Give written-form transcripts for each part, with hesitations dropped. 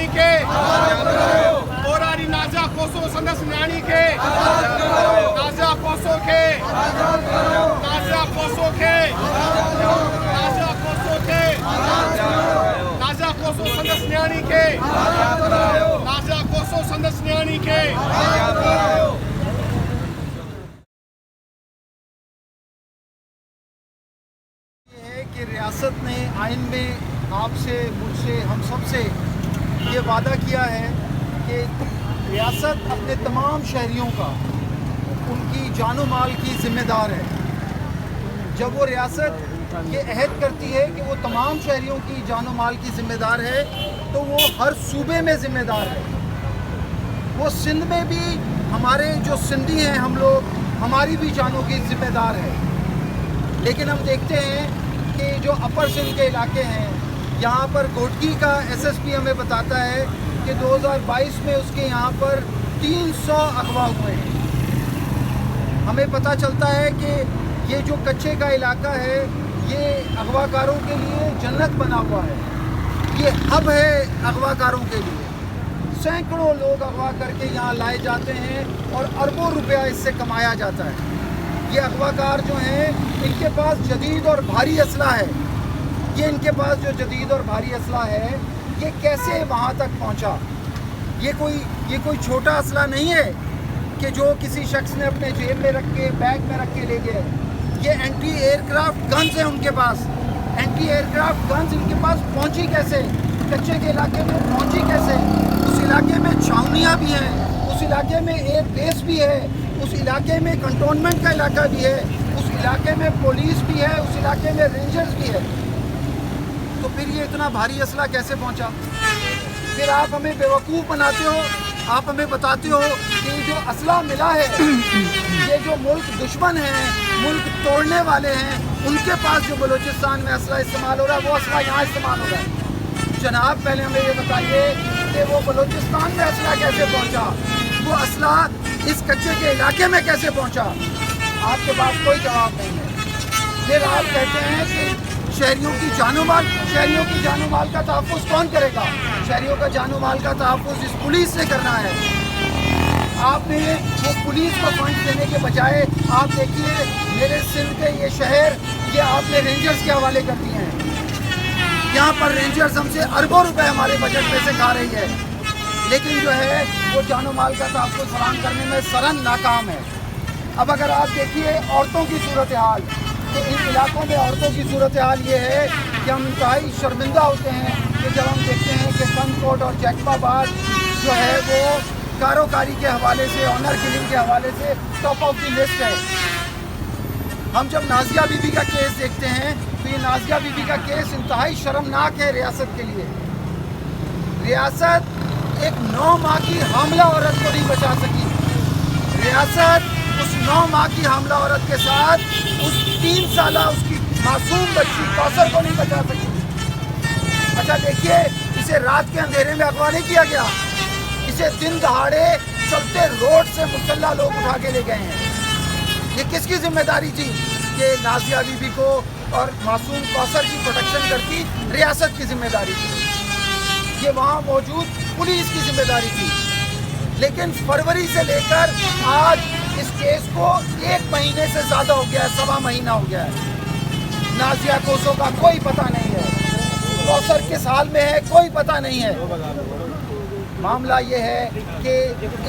न्याणी के पोरारी नाजा कोसो संदस न्याणी के नाजा कोसो के नाजा कोसो के नाजा कोसो के नाजा कोसो संदस न्याणी के नाजा कोसो संदस न्याणी के कि रियासत ने आइन में आपसे, मुझसे, हम सब से ये वादा किया है कि रियासत अपने तमाम शहरियों का, उनकी जानो माल की ज़िम्मेदार है। जब वो रियासत ये अहद करती है कि वो तमाम शहरियों की जानो माल की ज़िम्मेदार है, तो वो हर सूबे में ज़िम्मेदार है। वो सिंध में भी हमारे जो सिंधी हैं हम लोग, हमारी भी जानों की ज़िम्मेदार है। लेकिन हम देखते हैं कि जो अपर सिंध के इलाके हैं, यहाँ पर घोटकी का एसएसपी हमें बताता है कि 2022 में उसके यहाँ पर 300 अगवा हुए हैं। हमें पता चलता है कि ये जो कच्चे का इलाका है, ये अगवाकारों के लिए जन्नत बना हुआ है। ये हब है अगवाकारों के लिए। सैकड़ों लोग अगवा करके यहाँ लाए जाते हैं और अरबों रुपया इससे कमाया जाता है। ये अगवाकार जो हैं, इनके पास जदीद और भारी असला है। ये इनके पास जो जदीद और भारी असला है, ये कैसे वहाँ तक पहुँचा? ये कोई छोटा असला नहीं है कि जो किसी शख्स ने अपने जेब में रख के, बैग में रख के ले गए। ये एंटी एयरक्राफ्ट गन्स हैं उनके पास। एंटी एयरक्राफ्ट गन्स इनके पास पहुँची कैसे? कच्चे के इलाके में पहुँची कैसे? उस इलाके में छावनियाँ भी हैं, उस इलाके में एयर बेस भी है, उस इलाके में कंटोनमेंट का इलाका भी है, उस इलाके में पुलिस भी है, उस इलाके में रेंजर्स भी है। तो फिर ये इतना भारी असला कैसे पहुंचा? फिर आप हमें बेवकूफ़ बनाते हो, आप हमें बताते हो कि जो असला मिला है, ये जो मुल्क दुश्मन हैं, मुल्क तोड़ने वाले हैं, उनके पास जो बलूचिस्तान में असला इस्तेमाल हो रहा है, वो असला यहाँ इस्तेमाल हो रहा है। जनाब, पहले हमें ये बताइए कि वो बलूचिस्तान में असला कैसे पहुंचा? वो असला इस कच्चे के इलाके में कैसे पहुंचा? आपके पास कोई जवाब नहीं है। फिर आप कहते हैं कि शहरियों की जानो माल का तहफ़्फ़ुज़ कौन करेगा? शहरियों का जानो माल का तहफ़्फ़ुज़ इस पुलिस से करना है। आपने वो पुलिस को फंड देने के बजाय, आप देखिए मेरे सिंध के ये शहर, ये आपने रेंजर्स के हवाले कर दिए हैं। यहाँ पर रेंजर्स हमसे अरबों रुपए हमारे बजट में से खा रही है, लेकिन जो है वो जानो माल का तहफ़्फ़ुज़ फराहम करने में सरन नाकाम है। अब अगर आप देखिए औरतों की सूरत हाल, तो इन इलाकों में औरतों की सूरत हाल ये है कि हम इंतहाई शर्मिंदा होते हैं कि जब हम देखते हैं कि फनकोट और जैकबाबाद जो है वो कारोकारी के हवाले से, ऑनर किलिंग के हवाले से टॉप ऑफ द लिस्ट है। हम जब नाजिया बीबी का केस देखते हैं, तो ये नाजिया बीबी का केस इंतहाई शर्मनाक है रियासत के लिए। रियासत एक 9 माह की हामला औरत को नहीं बचा सकी। रियासत उस 9 माह की हामला औरत के साथ उस 3 साला उसकी मासूम बच्ची कौसर को नहीं बचा सकी। अच्छा देखिए, इसे रात के अंधेरे में अगवा नहीं किया गया, इसे दिन दहाड़े चलते रोड से मुसल्ला लोग उठा के ले गए हैं। ये किसकी जिम्मेदारी थी कि नाजिया बीबी को और मासूम कौसर की प्रोटेक्शन करती? रियासत की जिम्मेदारी थी। ये वहाँ मौजूद पुलिस की जिम्मेदारी थी। लेकिन फरवरी से लेकर आज इस केस को 1 महीने से ज़्यादा हो गया है, 1.25 महीना हो गया है। नाजिया कोसो का कोई पता नहीं है, कौसर किस हाल में है कोई पता नहीं है। मामला ये है कि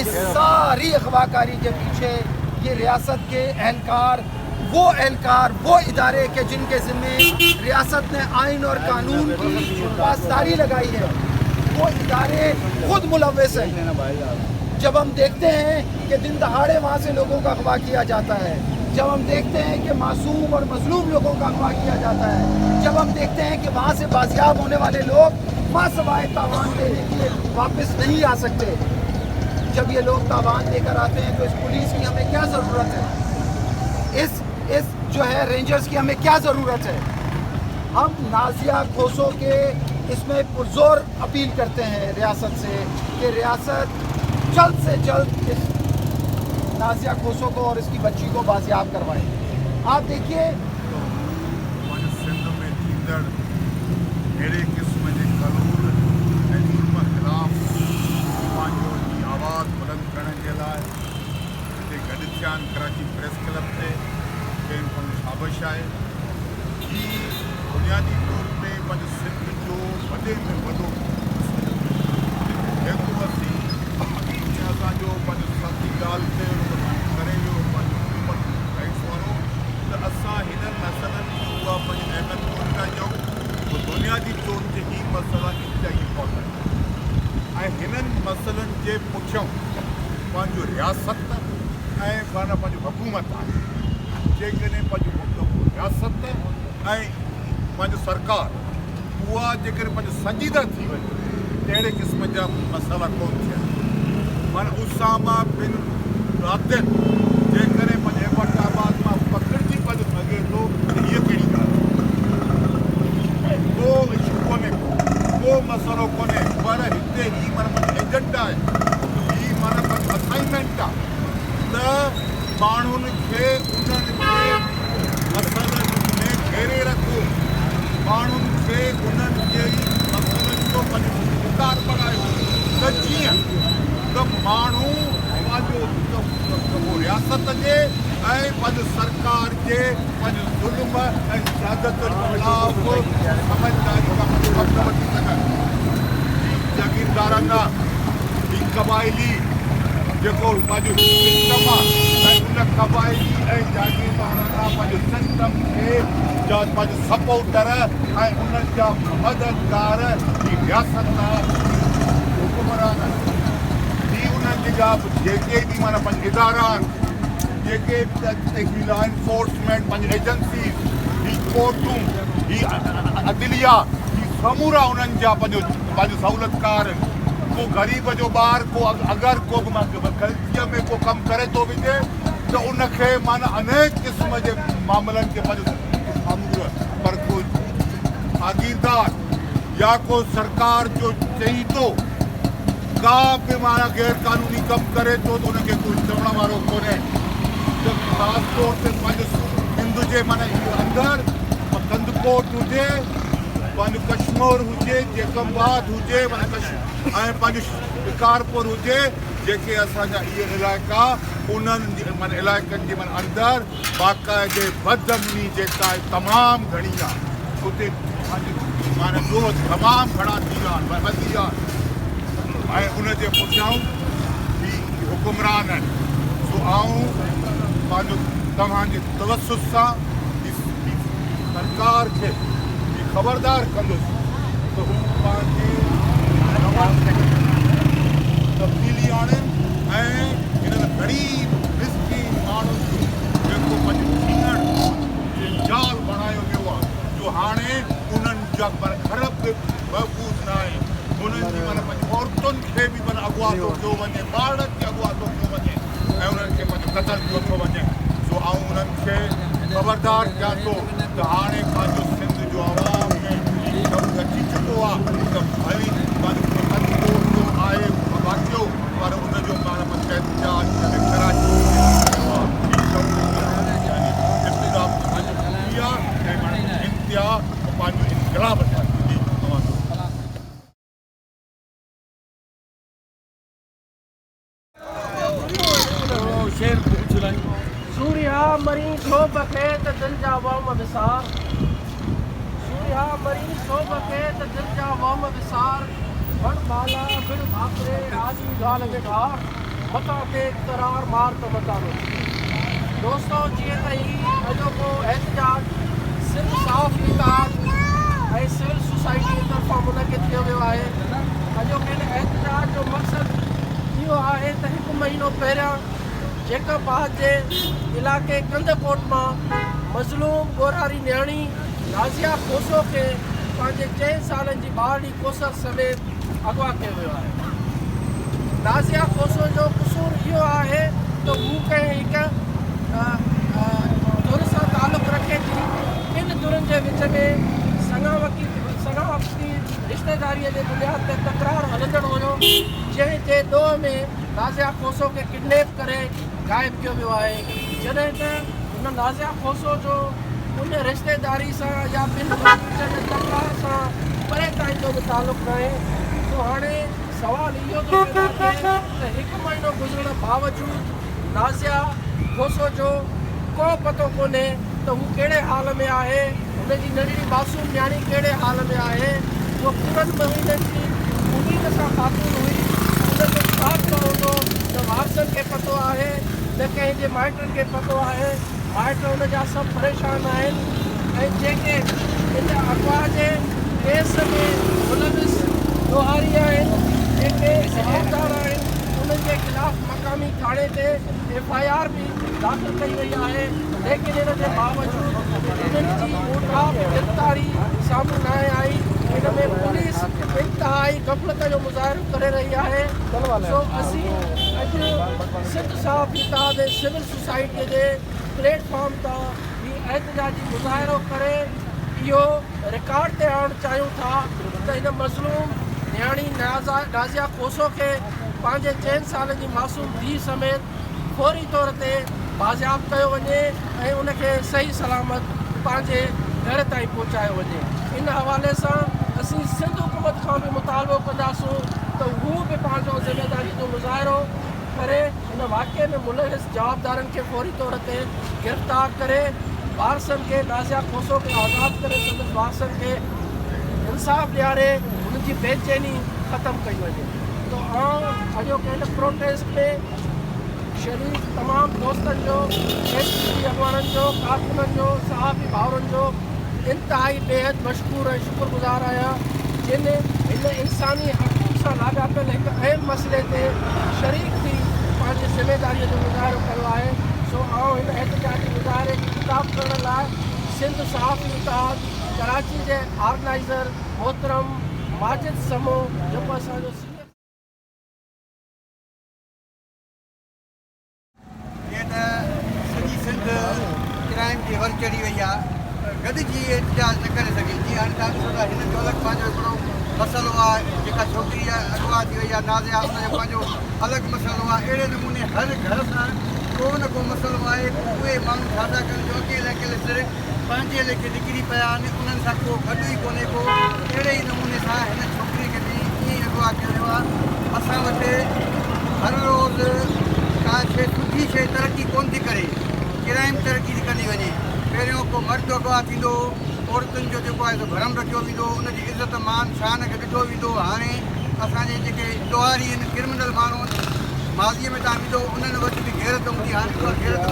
इस सारी अगवाकारी के पीछे ये रियासत के एहलकार, वो इदारे के जिनके ज़िम्मे रियासत ने आइन और कानून की पासदारी लगाई है, वो इदारे खुद मुलव्वस हैं। जब हम देखते हैं कि दिन दहाड़े वहाँ से लोगों का अगवा किया जाता है, जब हम देखते हैं कि मासूम और मजलूम लोगों का अगवा किया जाता है, जब हम देखते हैं कि वहाँ से बाजियाब होने वाले लोग मासवाए तावान देने के लिए वापस नहीं आ सकते, जब ये लोग तावान लेकर आते हैं, तो इस पुलिस की हमें क्या ज़रूरत है? इस जो है रेंजर्स की हमें क्या ज़रूरत है? हम नाजिया कोसो के इसमें पुरजोर अपील करते हैं रियासत से कि रियासत जल्द से जल्द इस नाजिया कोसो को और इसकी बच्ची को बाजियाब करवाएं। आप देखिए मेरे किस्म के कानून खिलाफ ही बुनियादी तौर ते पंहिंजो सिंध जो वॾे में वॾो जेको असीं असांजो पंहिंजो साथी ॻाल्हि ते करे वियो पंहिंजो हुकूमत राइट्स वारो त असां हिननि मसइलनि जी उहा पंहिंजी अहमियत कोन था ॾियूं बुनियादी तौर ते ही मसइला इंतहाई इम्पॉर्टेंट ऐं हिननि मसइलनि जे पुठियां पंहिंजो रियासत ऐं माना पंहिंजो हुकूमत आहे जेकॾहिं पंहिंजो रियासत ऐं पंहिंजो सरकार उहा जेकॾहिं पंहिंजो संजीदा थी वञे अहिड़े क़िस्म जा मसइला कोन थिया माना उसामा बिन लादेन जेकॾहिं पंहिंजे एबटाबाद मां पकड़जी पंहिंजो सघे थो त हीअ कहिड़ी ॻाल्हि को इशू कोन्हे को मसइलो कोन्हे पर हिते ही माना एजेंट आहे ही माना असाइनमेंट आहे त माण्हुनि खे उन्हनि खे मसइलनि में घेरे रखो माण्हुनि खे उन्हनि जे मसइलनि जो पंहिंजो शिकार बणायो त जीअं त माण्हू पंहिंजो रियासत जे ऐं पंहिंजो सरकार जे पंहिंजो ज़ुल्म ऐं ज़्यादतुनि ख़िलाफ़ समझदारी खां पंहिंजो वठी सघनि जागीरदाराना ही क़बाइली जेको पंहिंजो सिस्टम आहे ऐं उन क़बाइली ऐं जागीरदाराना पंहिंजो सिस्टम खे जा पंहिंजो सपोर्टर ऐं उन्हनि जा मददगार ही रियासत हुकुमरान ही उन्हनि जा जेके बि माना पंहिंजा इदारा आहिनि जेके बि लॉ एनफोर्समेंट पंहिंजी एजेंसीज़ ही कोर्टूं ही अदलिया ही समूरा उन्हनि जा पंहिंजो सहूलियतकार आहिनि को ग़रीब जो ॿार को अगरि को बि ग़लतीअ में को कमु करे थो विझे त उनखे माना अनेक क़िस्म जे मामलनि खे पंहिंजो साम्हूं पर को आगीरदार या को सरकार जो चई थो का बि माना गैर कानूनी कमु करे थो त उनखे कोई चवण वारो कोन्हे त ख़ासि तौर ते पंहिंजो हिंद जे माना अंदरि कंदकोट हुजे पंहिंजो कश्मीर हुजे जेकमबाद हुजे माना ऐं पंहिंजो शिकारपुर हुजे जेके असांजा इहे इलाइक़ा उन्हनि माना इलाइक़नि जे माना अंदरि बाक़ाइदे बदअमनी जेका आहे तमामु घणी आहे उते माना रोज़ तमामु घणा थी विया आहिनि वधी विया आहिनि ऐं उनजे पुठियां ही हुकुमरान आहिनि सो आऊं पंहिंजो तव्हांजे तवसुस सां सरकार खे ख़बरदार कंदुसि त हू पंहिंजे तब्दीली आणनि ऐं हिननि ग़रीब मिसकिन माण्हुनि खे जेको पंहिंजो जीअण जे जाल बणायो वियो आहे जो हाणे उन्हनि जा घर बि महफ़ूज़ न आहे उन्हनि जी माना पंहिंजी औरतुनि खे बि माना अॻुवा थो कयो वञे ॿारनि खे अॻुवा थो कयो वञे ऐं उन्हनि खे पंहिंजो क़तल कयो थो वञे सो आऊं उन्हनि खे ख़बरदार कयां थो त हाणे पंहिंजो सिंध जो आवाम में अची चुको आहे त भली पंहिंजो आहे वाक़ियो पर उनजो माना पंचायत राज कराची ऐं इंतिहा पंहिंजो इनकलाब सूर्या मरी शोभ खे त दिल जा वहम विसार सूर्या मरी शोभ खे त दिल जा वहम विसार वण बाला बिन भाकरे आजी गाल वेठार मता के करार मार तो मता दोस्तों जीअं त ही अॼोको एहतजाज सिर्फ़ साफ़ निकाल ऐं सिविल सोसाइटी जी तरफ़ां मुनक़िद कयो वियो आहे अॼोके हिन एहतजाज जो मक़सदु इहो आहे त 1 महीनो पहिरियां जेकबाद जे इलाइक़े कंदकोट मां मज़लूम गोरारी न्याणी नाज़िया कोसो खे पंहिंजे 4 सालनि जी ॿारड़ी कोसर समेत अगवा कयो वियो आहे नाज़िया कोसो जो क़सूर इहो आहे त हू कंहिं हिकु धुर सां तालुक़ु रखे थी ॿिनि धुरनि जे विच में सगावती रिश्तेदारीअ जे बुनियाद ते तकरार हलंदड़ हुयो जंहिं जे ॾोह में नाज़िया कोसो खे किडनैप करे गायब कियो वियो आहे जॾहिं त हुन नाज़िया कोसो जो उन रिश्तेदारी सां या ॿिनि विच में तकरार सां परे ताईं जो बि तालुक़ु न आहे तो हाणे सवाल इहो थो पैदा थिए त 1 महीनो गुज़रण बावजूद नाज़िया कोसो जो को पतो कोन्हे त हू कहिड़े हाल में आहे, हुनजी नंढड़ी मासूम न्याणी कहिड़े हाल में आहे। उहा पूरनि महीननि जी उमीद सां ख़ातून हुई, उनखे छा हूंदो न वारसनि खे पतो आहे न कंहिंजे माइटनि खे पतो आहे। माइट उनजा सभु परेशान आहिनि ऐं जेके इन अगवा जे केस में मुलविस ॾोहारी आहिनि, जेके जवाबदार आहिनि, उन्हनि जे ख़िलाफ़ मक़ामी थाणे ते FIR बि दाख़िल कई वई आहे। लेकिन इन जे बावजूदि उन्हनि जी मुताब गिरफ़्तारी साम्हूं न आई। इन में पुलिस इंतिहाई ग़फ़लत जो मुज़ाहिरो करे रही आहे। सो असीं अॼु सिंध साफ़ इत्तेहाद सिविल सोसाइटीअ जे प्लेटफॉर्म तां ही एहतजाजी मुज़ाहिरो करे इहो रिकॉर्ड ते आणणु चाहियूं था त हिन मज़लूम न्याणी नाज़िया कोसो खे पंहिंजे 4 साल जी मासूम धीउ समेत फौरी तौर ते बाज़ियाब कयो वञे ऐं उनखे सही सलामत पंहिंजे घर ताईं पहुचायो वञे। इन हवाले सां असीं सिंध हुकूमत खां बि मुतालबो कंदासूं त हू बि पंहिंजो ज़िमेदारी जो मुज़ाहिरो करे हिन वाक़े में मुलविस जवाबदारनि खे फौरी तौर ते गिरफ़्तार करे वारसनि खे नाज़िया कोसो खे आज़ादु करे संदसि वारसनि खे इंसाफ़ ॾियारे हुननि जी बेचैनी ख़तमु कई वञे। तो अॼोके हिन प्रोटेस्ट में शरीक तमामु दोस्तनि जो, SPG अॻवाननि जो, कारकुननि जो, सहाफ़ी भाउरनि जो इंतिहाई बेहद मशकूर ऐं शुक्रगुज़ार आहियां, जिन हिन इंसानी हक़ूक़ सां लाॻापियल हिकु अहम मसइले ते शरीक थी पंहिंजी ज़िमेदारीअ जो मुज़ाहिरो कयो आहे। सो हिन एहतजाजी मुज़ाहिरे खे ख़िताब करण लाइ सिंध सहाफ़ी इत्तेहाद कराची जे ऑर्गेनाइज़र मोहतरम माजिद समो, जेको असांजो सॼी सिंध क्राइम जी वर चढ़ी वई आहे, गॾिजी एहतजाज न करे सघे। जीअं हाणे तव्हां ॾिसो था हिन जो अलॻि पंहिंजो हिकिड़ो मसइलो आहे, जेका छोकिरी अॻवा थी वई आहे नाज़िया, हुनजो पंहिंजो अलॻि मसइलो आहे। अहिड़े नमूने हर घर सां को न को मसइलो आहे। उहे माण्हू छा था कनि जो अकेले अकेले सिर्फ़ु पंहिंजे लेखे निकिरी पिया आहिनि, उन्हनि सां को गॾु ई कोन्हे को। अहिड़े ई नमूने सां हिन छोकिरीअ खे बि ईअं अॻवा कयो वियो आहे। असां वटि हर रोज़ु का शइ सुठी शइ तरक़ी कोन थी करे, क्राइम तरक़ी थी कंदी वञे। पहिरियों को मर्द अॻवा थींदो, औरतुनि जो जेको आहे सो भरम रखियो वेंदो, उनजी इज़त मान शान खे ॾिठो वेंदो। हाणे असांजे जेके ॾोहारी आहिनि, क्रिमिनल माण्हू माज़ीअ में तव्हां ॾिठो, उन्हनि वटि बि गैरत हूंदी, हाणे उहा गैरत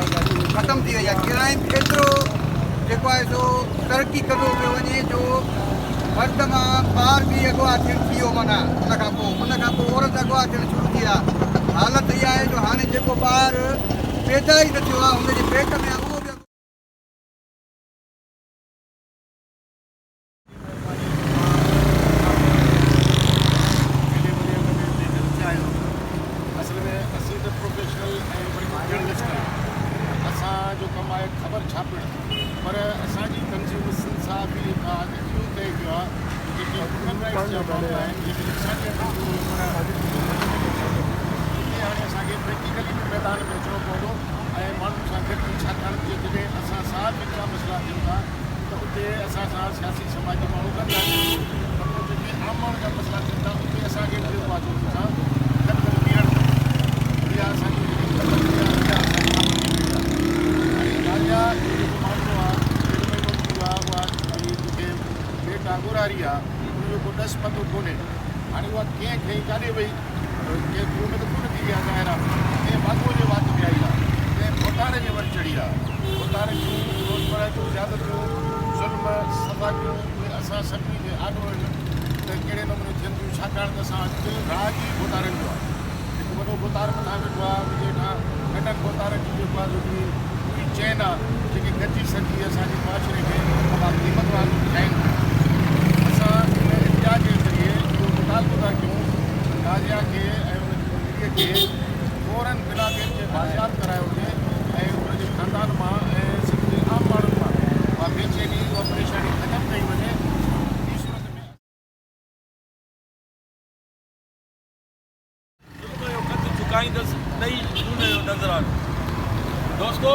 ख़तमु थी वई आहे। क्राइम एतिरो जेको आहे सो तरक़ी कंदो पियो वञे जो मर्द मां ॿार बि अॻवा थियणु थी वियो। माना उनखां पोइ औरत अॻवा थियणु शुरू थी आहे। हालत इहा आहे जो हाणे जेको ॿार पैदा ई न थियो आहे, हुनजे पेट में उहो बि असल में असीं त प्रोफेशनल ऐं वरी जर्नलिस्ट आहियूं। असांजो कमु आहे ख़बर छापणु, पर असांजी तंज़ीम सिंध साफ़ी इत्तेहाद इहो तइ कयो आहे जेके ह्यूमन राइट्स जा मामला आहिनि, जेके हाणे असांखे प्रैक्टिकली बि मैदान में अचिणो पवंदो ऐं माण्हुनि सां गॾु, छाकाणि कि जॾहिं असां साथ हिकिड़ा मसइला थियनि था त उते असां सां सियासी समाजी माण्हू गॾु आहिनि, त पोइ जेके आम माण्हू जा मसइला थियनि था उते असांखे बाज़ूद सां गॾु बीहणु इहा असांजी नाज़िया जेको मामलो आहे, उहा जेके बेटा ॻोरारी आहे, उनजो को ॾस पतो कोन्हे। हाणे उहा कीअं खई काॾे वई, कंहिं गुरू में त कोन थी आहे ज़ाहिर आहे, कंहिं बागो जे वात में आई आहे, कंहिं भोटारे जे वर चढ़ी आहे। भोटारे जूं रोज़मरह जूं ज़्यादतियूं, ज़ुल्म, सफ़ाकियूं, उहे असां सभिनी खे आॾो आहिनि त कहिड़े नमूने थियनि थियूं, छाकाणि त असां दिलि राज ई भोटारनि जो आहे। हिकु वॾो भोतार मथां वेठो आहे, उनजे हेठां नंढनि भोतारनि जी जेको आहे पूरी चैन आहे, जेके गॾिजी सघी असांजे मुआशिरे खे तमामु क़ीमत वारो ठाहिनि। असां इन एहतियात जे ज़रिए इहो मुतालबो था कयूं नाज़िया खे ऐं उनजी ज़िंदगीअ खे फ़ौरन बिना देर जे बाज़ियाब करायो वञे ऐं उनजे ख़ानदान मां ऐं सिंध जे आम माण्हुनि मां उहा बेचैनी, उहा परेशानी ख़तमु कई वञे। ई सूरत में कद झुकाईंदसि नई जून जो नज़रानो। दोस्तो,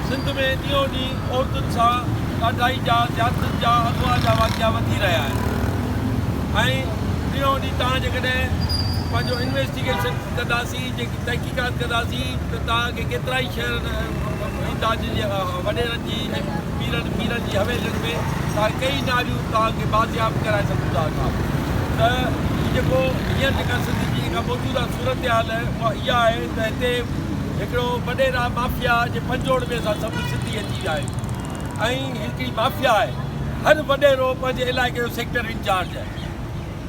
सिंध में ॾींहों ॾींहुं औरतुनि सां ॾाढाई जा ज़्यादतियुनि जा अॻवा जा वाक़िया वधी रहिया आहिनि ऐं ॾींहों ॾींहुं तव्हां जेकॾहिं पंहिंजो इन्वेस्टिगेशन कंदासीं, जेकी तहक़ीक़ात कंदासीं त तव्हांखे केतिरा ई शहर इंदाज जी वॾेरनि जी पीरनि जी हवेलियुनि में तव्हां कई नालियूं तव्हांखे बाज़ियाब कराए सघूं था। त जेको हींअर जेका सिंधी जी जेका मौजूदा सूरत हाल आहे उहा इहा आहे त हिते हिकिड़ो वॾेरा माफ़िया जे पंजोड़ में असां सभु सिंधी अची विया आहियूं ऐं हिकिड़ी माफ़िया आहे। हर वॾेरो पंहिंजे इलाइक़े जो सेक्टर इंचार्ज आहे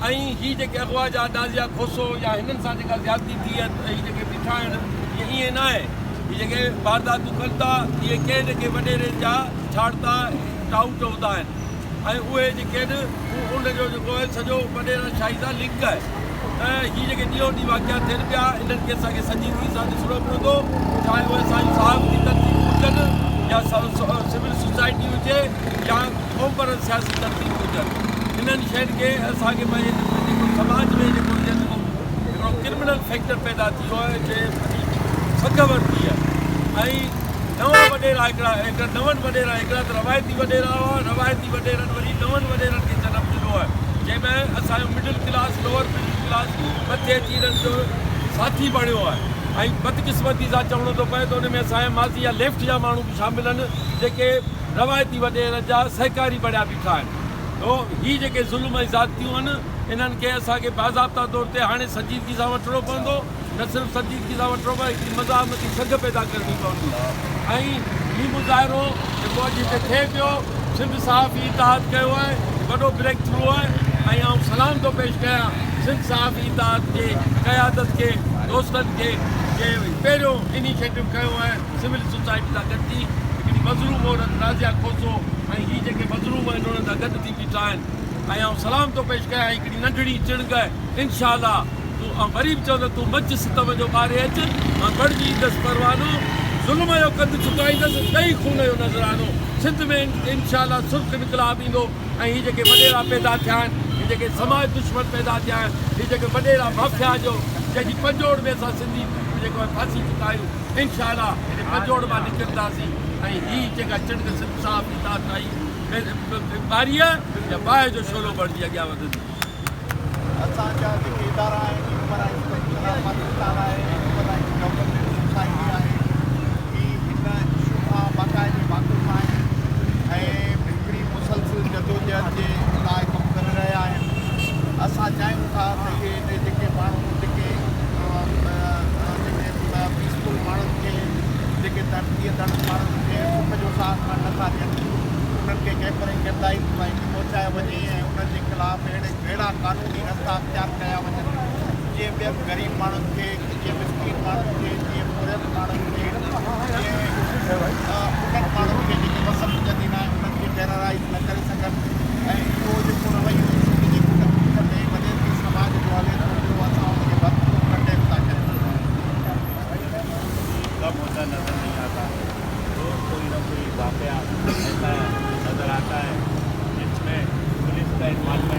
ऐं हीअ जेके अॻुवा जा नाज़िया खोसो या हिननि सां जेका ज़्यादती थी आहे हीअ जेके बीठा आहिनि ईअं न आहे। हीअ जेके वारदातूं कनि था इहे कंहिं जेके वॾेरे जा छाड़ता टाउट हूंदा आहिनि ऐं उहे जेके आहिनि उनजो जेको आहे सॼो वॾेरा शाही सां लिंक आहे। ऐं हीअ जेके ॾींहों ॾींहुं वाक़िया थियनि पिया इन्हनि खे असांखे संजीदगी सां ॾिसणो पवंदो, चाहे उहे असांजी सहाफ़ती तनक़ीद हुजनि या सिविल सोसाइटी हुजे या क़ौम सियासी तनक़ीद हुजनि। हिननि शयुनि खे असांखे पंहिंजे जेको समाज में जेको हिकिड़ो क्रिमिनल फैक्टर पैदा थी वियो आहे जे सग वरिती आहे ऐं नवां वॾेरा हिकिड़ा नवनि वॾेरा हिकिड़ा त रवायती वॾेरा हुआ, रवायती वॾेरनि वरी नवनि वॾेरनि खे जनमु ॾिनो आहे जंहिंमें असांजो middle class lower middle class मथे अची हिननि जो साथी बणियो आहे ऐं बदकिस्मती सां चवणो थो पए त हुन में असांजे माज़ी या लेफ्ट जा माण्हू बि शामिल आहिनि जेके रवायती वॾेरनि जा सहकारी बणिया बीठा आहिनि। तो हीअ जेके ज़ुल्म ऐं ज़्यादतियूं आहिनि इन्हनि खे असांखे बाज़ाब्ता तौर ते हाणे संजीदगी सां वठिणो पवंदो। न सिर्फ़ु संजीदगी सां वठिणो पए हिकिड़ी मज़ामती सघ पैदा करणी पवंदी ऐं हीउ मुज़ाहिरो जेको अॼु हिते थिए पियो सिंध सहाफ़ी इतिहाद कयो आहे वॾो ब्रेक थ्रू आहे ऐं आउं सलाम थो पेश कयां सिंध सहाफ़ी इतिहाद जे क़यादत खे दोस्तनि खे जे पहिरियों इनिशिएटिव कयो आहे सिविल सोसाइटी सां गॾिजी हिकिड़ी मज़लूम औरत नाज़िया खोसो ऐं हीअ जेके मज़लूम आहिनि उन्हनि सां गॾु थी बीठा आहिनि ऐं आउं सलाम थो पेश कयां हिकिड़ी नंढड़ी चिणग इंशाअल्लाह तूं वरी बि चवंदो तूं मच सितम जो ॿारे अचु मां बणिजी ईंदसि परवानो ज़ुल्म जो कंधु चुकाईंदसि ॾही खून जो नज़रानो सिंध में इंशाअल्लाह सुर्ख इनक़लाब ईंदो ऐं हीअ जेके वॾेरा पैदा थिया आहिनि हीअ जेके समाज दुश्मन पैदा थिया आहिनि हीअ जेके वॾेरा माफ़िया जो जंहिंजी पंजोड़ में असां सिंधी जेको आहे फांसी चुका आहियूं इंशाअल्लाह हिन पंजोड़ मां निकिरंदासीं ऐं हीअ जेका चिणग सिंध साहब इताद आई ॿारीअ या बाहि जो शोलो बणिजी अॻियां वधंदी। असांजा जेके इदारा आहिनि ह्यूमन राइट्स पाकिस्तान आहे ह्यूमन राइट्स डेवलपमेंट सोसाइटी आहे ही हिन इशू खां बाक़ाइदे वाक़ुफ़ आहिनि ऐं हिकिड़ी मुसलसिल जदोजहद जे लाइ कमु करे रहिया आहिनि। असां चाहियूं था त इहे जेके माण्हू जेके पीसफुल माण्हुनि खे जेके तरतीअ माण्हुनि खे सुख जो साथ नथा ॾियनि उन्हनि खे कंहिं पर गिरदाई पहुचाए वञे ऐं उन्हनि जे ख़िलाफ़ु अहिड़ा कानूनी रस्ता अख़्तियार कया वञनि जीअं ॿियनि ग़रीब माण्हुनि खे जीअं मिसकीन माण्हुनि खे जीअं मुरियल माण्हुनि खे जीअं उन्हनि माण्हुनि खे जेके मसल पुॼंदी न आहे उन्हनि खे टेरराइज़ न करे सघनि ऐं इहो जेको रवैयो जेको तकलीफ़ में वॾे थी समाज जो हले थो पियो असां उनखे भरपूर कंडेम था कयूं। कब होता नजर नहीं आता, रोज कोई ना कोई वाक़या ऐसा नजर आता है जिसमें पुलिस का इन्वॉल्वमेंट